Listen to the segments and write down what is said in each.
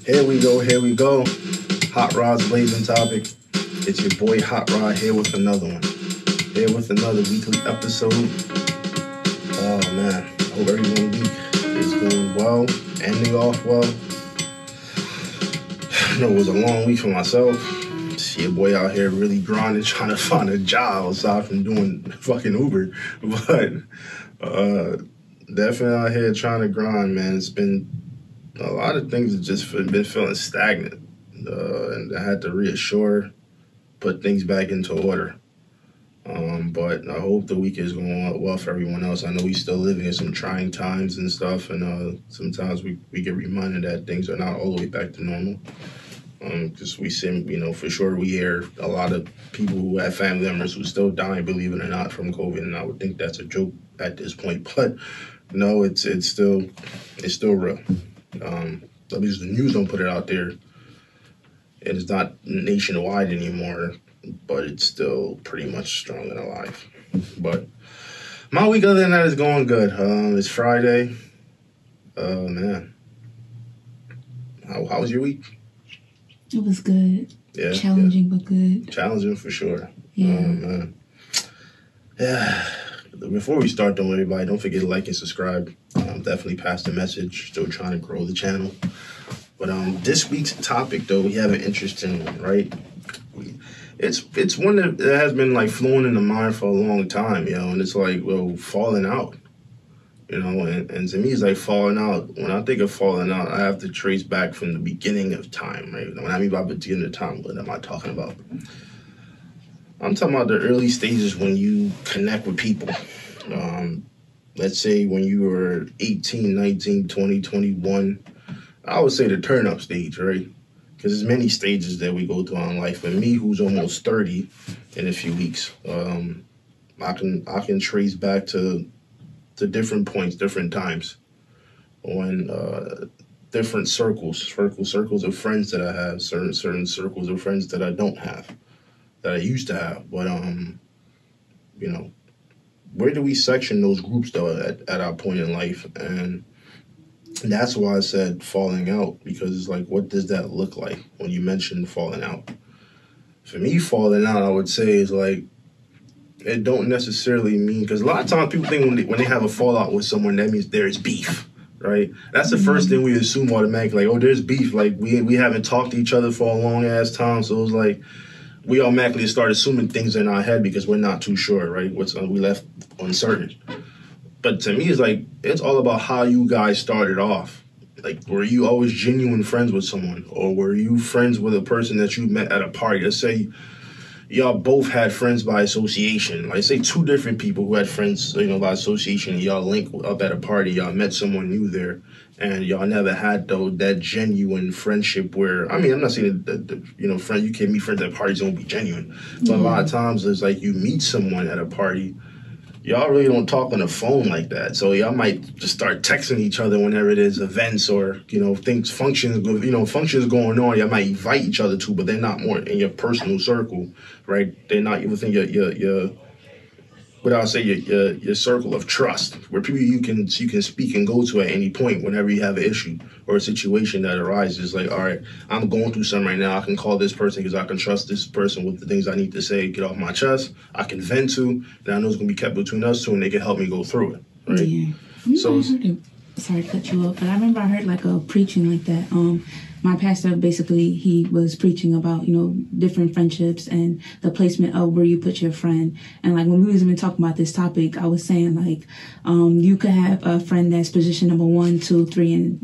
Here we go, here we go. Hot Rod's blazing topic. It's your boy Hot Rod here with another one. Here with another weekly episode. Oh man, I hope everyone's week is going well, ending off well. I know it was a long week for myself. See your boy out here really grinding, trying to find a job aside from doing fucking Uber. But definitely out here trying to grind, man. It's been a lot of things have just been feeling stagnant. And I had to reassure, put things back into order. But I hope the week is going well for everyone else. I know we still living in some trying times and stuff, and sometimes we get reminded that things are not all the way back to normal. Because we see, for sure we hear a lot of people who have family members who still dying, believe it or not, from COVID, and I would think that's a joke at this point. But no, it's still real. At least the news don't put it out there. It is not nationwide anymore, but it's still pretty much strong and alive. But my week, other than that, is going good. It's Friday. Man, how was your week? It was good. Yeah, challenging, but good. Challenging for sure. Yeah. Man. Yeah. Before we start, though, everybody, don't forget to like and subscribe. Definitely pass the message. Still trying to grow the channel. But this week's topic, though, we have an interesting one, right? It's one that has been like flowing in the mind for a long time, and it's like, well, falling out, and to me, it's like falling out. When I think of falling out, I have to trace back from the beginning of time, right? When I mean by beginning of time, what am I talking about? I'm talking about the early stages when you connect with people. Let's say when you were 18, 19, 20, 21, I would say the turn-up stage, right? Because there's many stages that we go through in life. For me, who's almost 30 in a few weeks, I can trace back to different points, different times, when different circles of friends that I have, certain circles of friends that I don't have, that I used to have. But where do we section those groups though at our point in life? And that's why I said falling out, because it's like, what does that look like when you mention falling out? For me, falling out, I would say, is like, it don't necessarily mean, because a lot of times people think when they have a fallout with someone, that means there's beef, right? That's the first thing we assume automatically, like, oh, there's beef, like we haven't talked to each other for a long ass time, so it's like we automatically start assuming things in our head because we're not too sure, right? We left uncertain. But to me, it's like, it's all about how you guys started off. Like, were you always genuine friends with someone? Or were you friends with a person that you met at a party? Let's say y'all both had friends by association. Like, say two different people who had friends, by association. Y'all linked up at a party. Y'all met someone new there. And y'all never had, though, that genuine friendship where, I mean, I'm not saying that friend, you can't meet friends at parties and won't be genuine. But a lot of times it's like you meet someone at a party, y'all really don't talk on the phone like that. So y'all might just start texting each other whenever there's events or, functions going on. Y'all might invite each other to, but they're not more in your personal circle, right? They're not even your circle of trust, where people you can speak and go to at any point whenever you have an issue or a situation that arises. Like, all right, I'm going through something right now. I can call this person because I can trust this person with the things I need to say, get off my chest. I can vent to, and I know it's going to be kept between us two, and they can help me go through it. Right? Yeah. So sorry to cut you off, but I remember I heard like a preaching like that. My pastor, basically, he was preaching about, different friendships and the placement of where you put your friend. And like when we was even talking about this topic, I was saying like, you could have a friend that's position number 1, 2, 3, and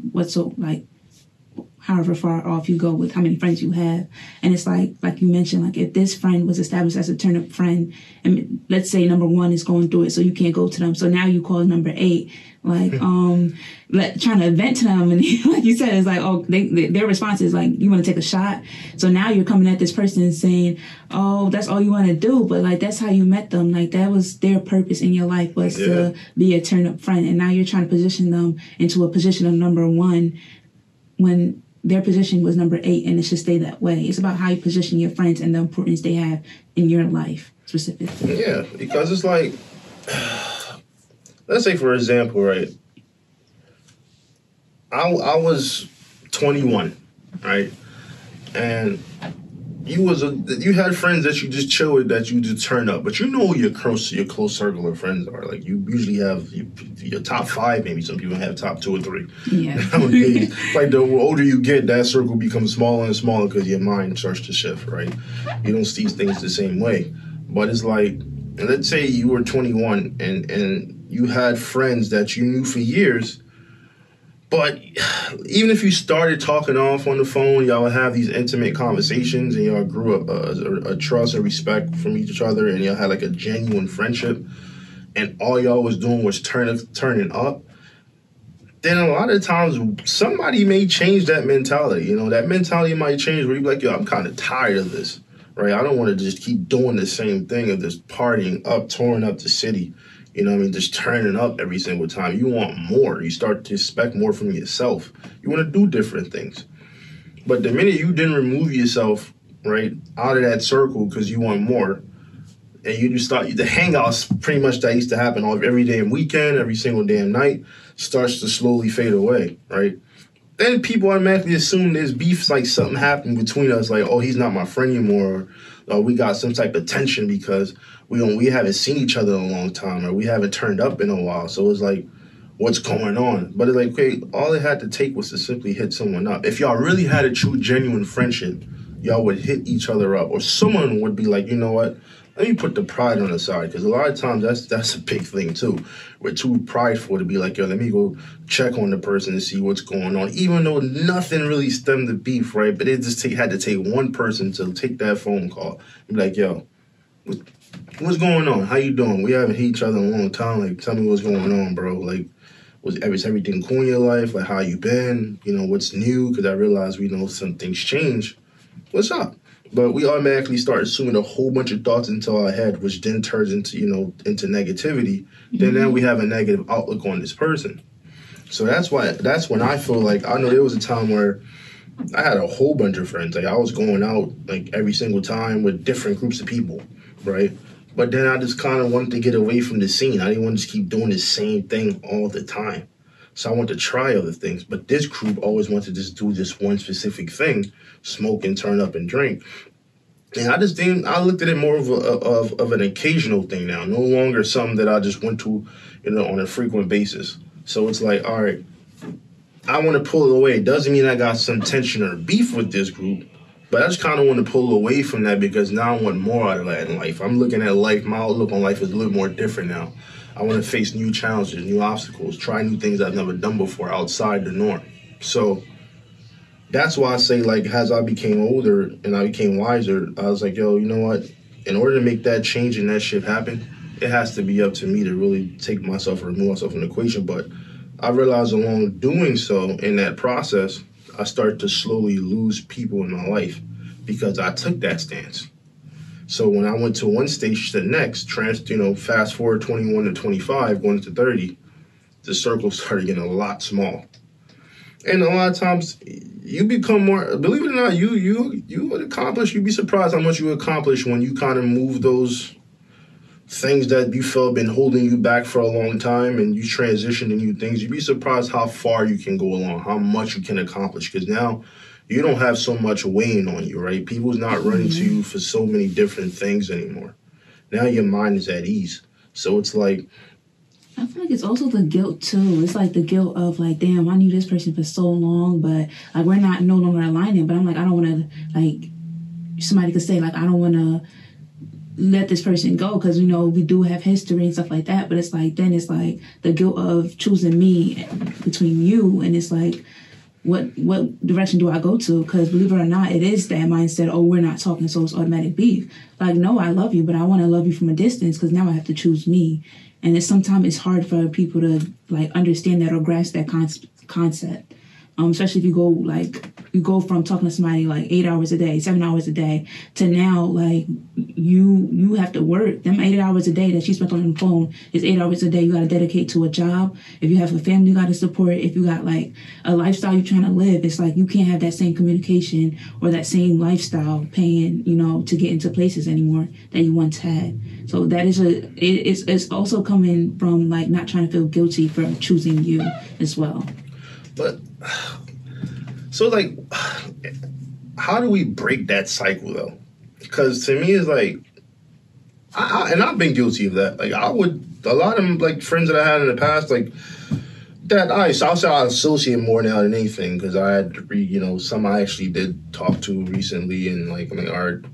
however far off you go with how many friends you have. And it's like you mentioned, like if this friend was established as a turn-up friend, and let's say number 1 is going through it, so you can't go to them. So now you call number 8, trying to vent to them. And like you said, it's like, oh, their response is like, you want to take a shot? So now you're coming at this person and saying, oh, that's all you want to do. But like, that's how you met them. Like that was their purpose in your life, was to be a turn-up friend. And now you're trying to position them into a position of number 1 when their position was number 8, and it should stay that way. It's about how you position your friends and the importance they have in your life specifically. Yeah, because it's like, let's say, for example, right, I was 21 right? And you had friends that you just chill with, that you just turn up, but you know who your close circle of friends are. Like, you usually have your top 5, maybe some people have top 2 or 3. Yeah. Nowadays, like, the older you get, that circle becomes smaller and smaller because your mind starts to shift, right? You don't see things the same way. But it's like, let's say you were 21 and you had friends that you knew for years. But even if you started talking off on the phone, y'all would have these intimate conversations and y'all grew up a trust and respect from each other, and y'all had like a genuine friendship, and all y'all was doing was turning up, then a lot of times somebody may change that mentality. You know, that mentality might change where you be like, yo, I'm kind of tired of this, right? I don't want to just keep doing the same thing of just partying up, touring up the city. You know what I mean? Just turning up every single time. You want more. You start to expect more from yourself. You want to do different things. But the minute you didn't remove yourself, right, out of that circle because you want more, and you just start, the hangouts pretty much that used to happen every damn weekend, every single damn night, starts to slowly fade away, right? Then people automatically assume there's beef, like something happened between us, like, oh, he's not my friend anymore, or we got some type of tension because we haven't seen each other in a long time, or we haven't turned up in a while. So it's like, what's going on? But it's like, okay, all it had to take was to simply hit someone up. If y'all really had a true, genuine friendship, y'all would hit each other up, or someone would be like, you know what? Let me put the pride on the side, because a lot of times that's a big thing too. We're too prideful to be like, yo, let me go check on the person and see what's going on, even though nothing really stemmed the beef, right? But it just had to take one person to take that phone call and be like, yo, what's going on? How you doing? We haven't hit each other in a long time. Like, tell me what's going on, bro. Like, was everything cool in your life? Like, how you been? You know, what's new? Because I realized we know some things change. What's up? But we automatically start assuming a whole bunch of thoughts into our head, which then turns into, into negativity. Mm-hmm. Then we have a negative outlook on this person. So that's when I feel like, I know there was a time where I had a whole bunch of friends. Like, I was going out like every single time with different groups of people, right? But then I just kind of wanted to get away from the scene. I didn't want to just keep doing the same thing all the time. So I wanted to try other things. But this group always wanted to just do this one specific thing, smoke and turn up and drink. And I looked at it more of an occasional thing now, no longer something that I just went to, on a frequent basis. So it's like, all right, I want to pull away. It doesn't mean I got some tension or beef with this group, but I just kind of want to pull away from that because now I want more out of that in life. I'm looking at life. My outlook on life is a little more different now. I want to face new challenges, new obstacles, try new things I've never done before outside the norm. So that's why I say, like, as I became older and I became wiser, I was like, yo, you know what? In order to make that change and that shit happen, it has to be up to me to really take myself or remove myself from the equation. But I realized along doing so, in that process, I started to slowly lose people in my life because I took that stance. So when I went to one stage to the next, fast forward 21 to 25, going to 30, the circle started getting a lot small. And a lot of times you become more, believe it or not, you would accomplish, you'd be surprised how much you accomplish when you kind of move those things that you felt been holding you back for a long time and you transition to new things. You'd be surprised how far you can go along, how much you can accomplish, because now you don't have so much weighing on you, right? People's not running to you for so many different things anymore. Now your mind is at ease. So it's like, I feel like it's also the guilt too. It's like the guilt of like, damn, I knew this person for so long, but like we're no longer aligning. But I'm like, I don't want to, like, somebody could say like, I don't want to let this person go because we do have history and stuff like that. But it's like, then it's like the guilt of choosing me between you, and it's like, what direction do I go to? Because believe it or not, it is that mindset, oh, we're not talking, so it's automatic beef. Like, no, I love you, but I want to love you from a distance because now I have to choose me. And sometimes it's hard for people to like understand that or grasp that concept. Especially if you go from talking to somebody like 8 hours a day, 7 hours a day, to now like you have to work. Them 8 hours a day that you spent on the phone is 8 hours a day you got to dedicate to a job. If you have a family you got to support, if you got like a lifestyle you're trying to live, it's like you can't have that same communication or that same lifestyle paying, to get into places anymore that you once had. So that is it's also coming from like not trying to feel guilty for choosing you as well. But So, like, how do we break that cycle, though? Because to me, it's like, and I've been guilty of that. Like, a lot of, like, friends that I had in the past, like, that I'll say I associate more now than anything, because I had to read, some I actually did talk to recently, and, like, all right,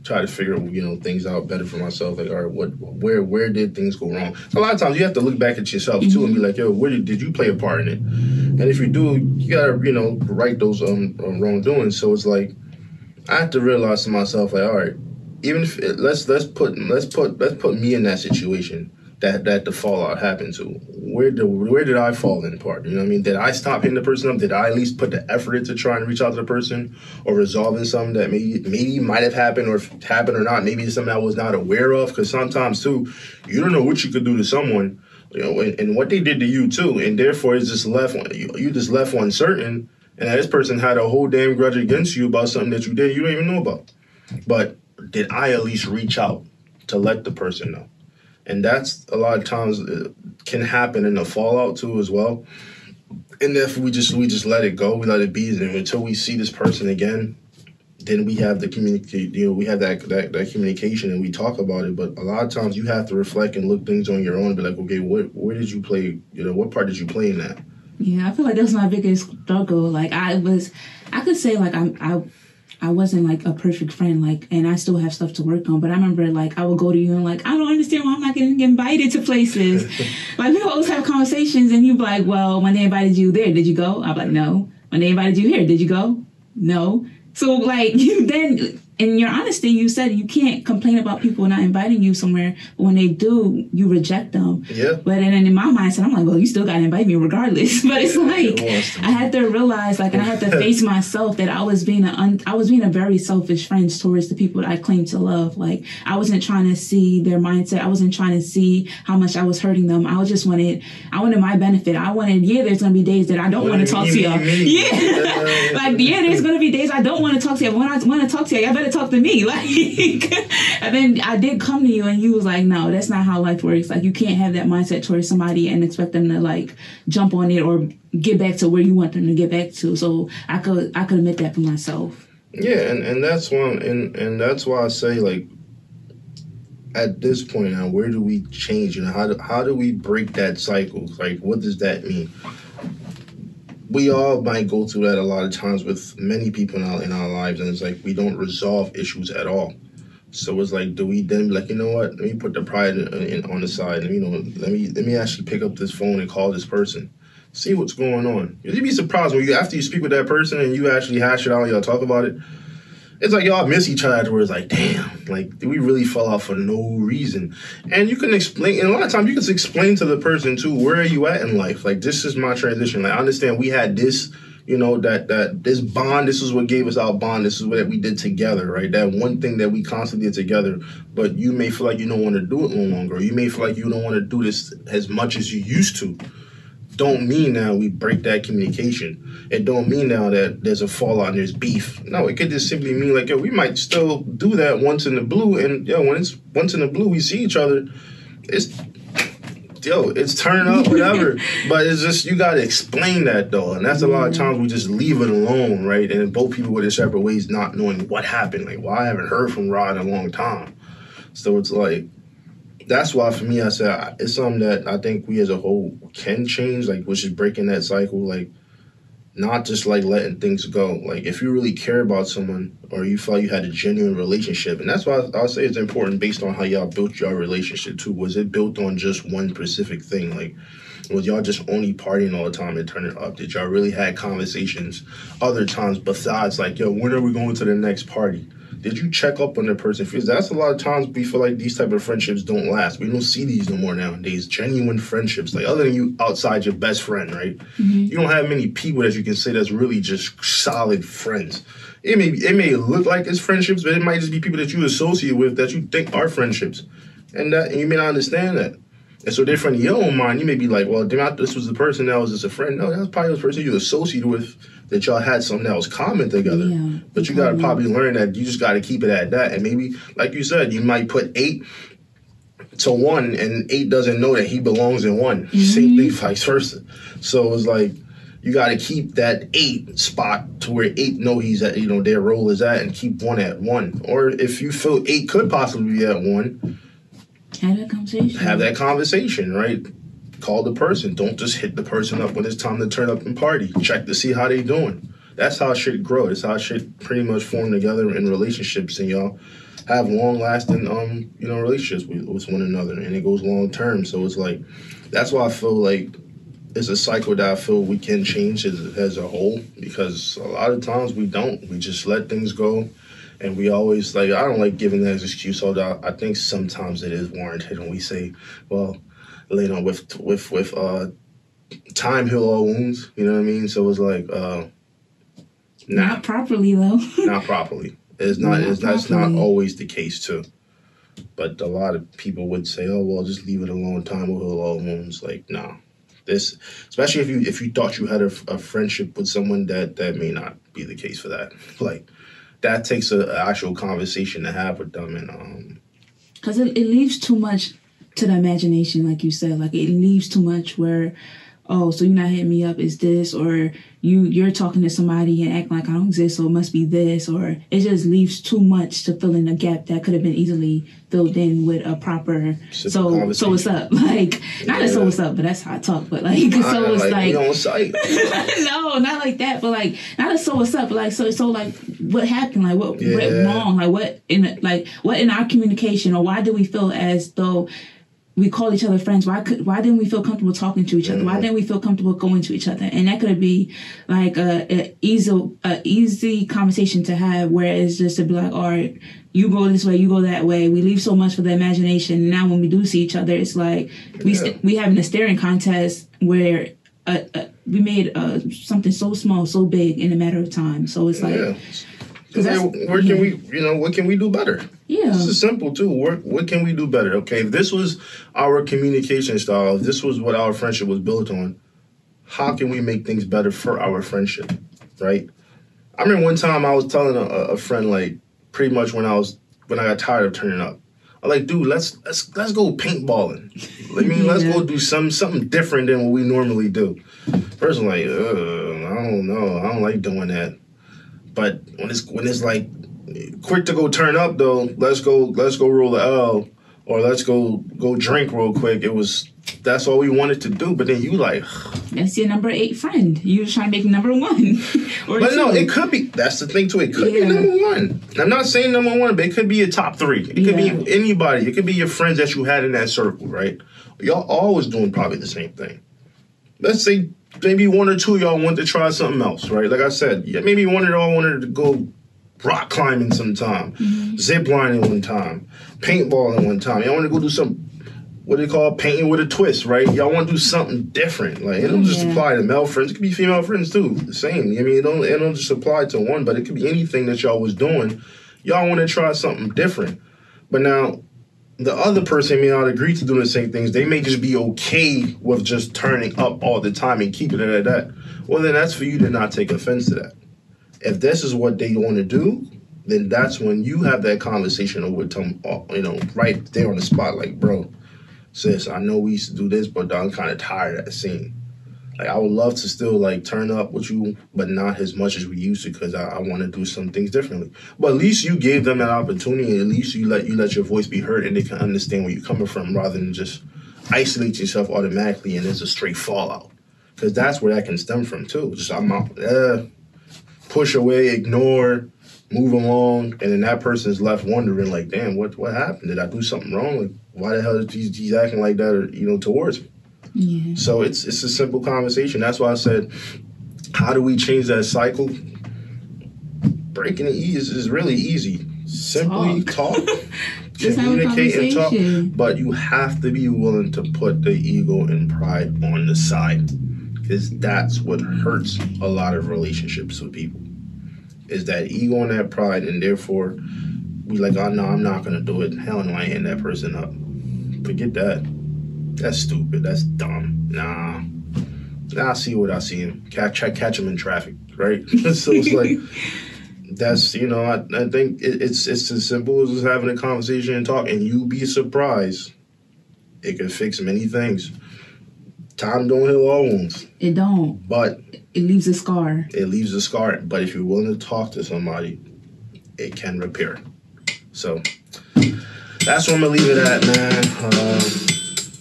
try to figure, things out better for myself. Like, all right, where did things go wrong? So a lot of times you have to look back at yourself, too, and be like, yo, where did you play a part in it? And if you do, you gotta, right those wrongdoings. So it's like, I have to realize to myself, like, all right, even if let's put me in that situation that the fallout happened to. Where did I fall in part? You know what I mean? Did I stop hitting the person up? Did I at least put the effort into trying to reach out to the person or resolving something that maybe might have happened, or if it happened or not, maybe it's something I was not aware of? Because sometimes too, you don't know what you could do to someone, and what they did to you too, and therefore it's just left you just left uncertain, and this person had a whole damn grudge against you about something that you did you don't even know about. But did I at least reach out to let the person know? And that's a lot of times can happen in the fallout too as well. And if we just let it go, we let it be, and until we see this person again, then we have the we have that communication and we talk about it. But a lot of times you have to reflect and look things on your own and be like, okay, where did you play? What part did you play in that? Yeah, I feel like that was my biggest struggle. Like I could say like I wasn't like a perfect friend, like, and I still have stuff to work on. But I remember, like, I would go to you and like, I don't understand why I'm not getting invited to places. Like, we always have conversations, and you'd be like, well, when they invited you there, did you go? I'd be like, no. When they invited you here, did you go? No. So, like, you then, in your honesty, you said you can't complain about people not inviting you somewhere, but when they do, you reject them. Yeah. But then in my mindset, I'm like, well, you still got to invite me regardless. But it's like, I had to realize, like, and I had to face myself that I was being a very selfish friend towards the people that I claimed to love. Like, I wasn't trying to see their mindset. I wasn't trying to see how much I was hurting them. I wanted my benefit. There's going to be days that I don't want to talk to you. Yeah. Like, there's going to be days I don't want to talk to you. But when I want to talk to you, I better talk to me. Like, and then I did come to you and you was like, no, that's not how life works. Like, you can't have that mindset towards somebody and expect them to like jump on it or get back to where you want them to get back to. So I could admit that for myself. Yeah, and that's one, and that's why I say, like, at this point now, where do we change? How do we break that cycle? Like, what does that mean? We all might go through that a lot of times with many people in our lives, and it's like we don't resolve issues at all. So it's like, do we then be like, you know what? Let me put the pride on the side, and let me actually pick up this phone and call this person, see what's going on. You'd be surprised when after you speak with that person and you actually hash it out, y'all talk about it. It's like y'all miss each other afterwards. Like, damn, like we really fell out for no reason. And you can explain, and a lot of times you can explain to the person too, where are you at in life? Like, this is my transition. Like, I understand we had this, that this bond, this is what gave us our bond. This is what we did together, right? That one thing that we constantly did together. But you may feel like you don't want to do it no longer. Or you may feel like you don't want to do this as much as you used to. Don't mean now we break that communication. It don't mean now that there's a fallout and there's beef. No, it could just simply mean like, we might still do that once in the blue, and when it's once in the blue we see each other, it's turn up, whatever. But it's just, you gotta explain that though, and that's a lot of times we just leave it alone, right? And both people go their separate ways, not knowing what happened. Like, well, I haven't heard from Rod in a long time, so it's like. That's why, for me, I said it's something that I think we as a whole can change, like, which is breaking that cycle, like, not just, like, letting things go. Like, if you really care about someone or you felt you had a genuine relationship, and that's why I'll say it's important based on how y'all built your relationship, too. Was it built on just one specific thing? Like, was y'all just only partying all the time and turning up? Did y'all really had conversations other times besides, like, when are we going to the next party? Did you check up on the person? Because that's a lot of times we feel like these type of friendships don't last. We don't see these no more nowadays. Genuine friendships, like, other than you outside your best friend, right? Mm-hmm. You don't have many people that you can say that's really just solid friends. It may look like it's friendships, but it might just be people that you associate with that you think are friendships, and you may not understand that. And so therefore, in your own mind, you may be like, well, this was the person that was just a friend. No, that was probably the person you associated with, that y'all had something that was common together. Yeah, but you got to probably learn that you just got to keep it at that. And maybe, like you said, you might put 8 to 1, and 8 doesn't know that he belongs in 1. Mm-hmm. Same thing, vice versa. So it's like, you got to keep that 8 spot to where 8 know he's at, their role is at, and keep 1 at 1. Or if you feel 8 could possibly be at 1, have that conversation, right? Call the person. Don't just hit the person up when it's time to turn up and party. Check to see how they doing. That's how shit grow. That's how shit pretty much form together in relationships, and y'all have long-lasting, relationships with one another, and it goes long-term. So it's like, that's why I feel like it's a cycle that I feel we can change as a whole, because a lot of times we don't. We just let things go, and we always, I don't like giving that as an excuse, although I think sometimes it is warranted when we say, well, with time heal all wounds, you know what I mean? So it's like, not properly, though. Not properly. That's not always the case, too. But a lot of people would say, oh, well, just leave it alone. Time will heal all wounds. Like, nah. This, especially if you thought you had a friendship with someone, that may not be the case for that. Like, that takes an actual conversation to have with them. And because it leaves too much to the imagination, like you said. Like, it leaves too much where, oh, so you're not hitting me up, is this, or you're talking to somebody and acting like I don't exist, so it must be this, or it just leaves too much to fill in a gap that could have been easily filled in with a proper so what's up, like not a so what's up, but that's how I talk, but like so it's like on site. No, not like that, but like not a so what's up, but like so like what happened, like what went wrong, like what in our communication, or why do we feel as though we call each other friends? Why didn't we feel comfortable talking to each other? Why didn't we feel comfortable going to each other? And that could be like a easy conversation to have, where it's just to be like, all right, you go this way, you go that way. We leave so much for the imagination. Now when we do see each other, it's like we having a staring contest where we made something so small, so big in a matter of time. So it's like. What can we do better? Yeah. This is simple, too. What can we do better? Okay, if this was our communication style, if this was what our friendship was built on, how can we make things better for our friendship, right? I remember one time I was telling a friend, like, pretty much when I got tired of turning up, I'm like, dude, let's go paintballing. Let's go do something different than what we normally do. Person like, I don't know, I don't like doing that. But when it's like quick to go turn up, though, let's go roll the L, or let's go drink real quick. That's all we wanted to do. But then you like, that's your number 8 friend. You were trying to make number 1. But no, it could be. That's the thing too. It could be number 1. I'm not saying number 1, but it could be a top 3. It could be anybody. It could be your friends that you had in that circle, right? Y'all always doing probably the same thing. Let's say maybe 1 or 2 of y'all want to try something else, right? Like I said, maybe 1 of y'all wanted to go rock climbing sometime, zip lining one time, paintballing one time. Y'all want to go do some, what they call painting with a twist, right? Y'all want to do something different. Like, it don't just apply to male friends. It could be female friends, too. The same. I mean, it don't just apply to one, but it could be anything that y'all was doing. Y'all want to try something different. But now, the other person may not agree to doing the same things. They may just be okay with just turning up all the time and keeping it at that. Well, then that's for you to not take offense to that. If this is what they want to do, then that's when you have that conversation with them, right there on the spot. Like, bro, sis, I know we used to do this, but I'm kind of tired of that scene. Like, I would love to still, like, turn up with you, but not as much as we used to, because I want to do some things differently. But at least you gave them that opportunity, and at least you let your voice be heard, and they can understand where you're coming from, rather than just isolate yourself automatically and there's a straight fallout. Because that's where that can stem from, too. Just, I'm out, push away, ignore, move along, and then that person's left wondering, like, damn, what happened? Did I do something wrong? Like, why the hell is he's acting like that, towards me? Yeah. So it's a simple conversation. That's why I said, how do we change that cycle? Breaking it is really easy. Simply talk communicate and talk. But you have to be willing to put the ego and pride on the side, because that's what hurts a lot of relationships with people. Is that ego and that pride, and therefore we like, oh no, I'm not gonna do it. Hell no, I ain't hand that person up. Forget that. That's stupid. That's dumb. Nah, I see what I see him. Catch him in traffic, right? So it's like, that's, I think it's as simple as just having a conversation and talk, and you'd be surprised. It can fix many things. Time don't heal all wounds. It don't. But it leaves a scar. It leaves a scar. But if you're willing to talk to somebody, it can repair. So that's where I'm going to leave it at, man.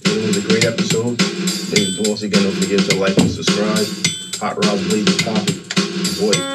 It was a great episode. Once again, don't forget to like and subscribe. Hot Rods Blazing Topic. Boy.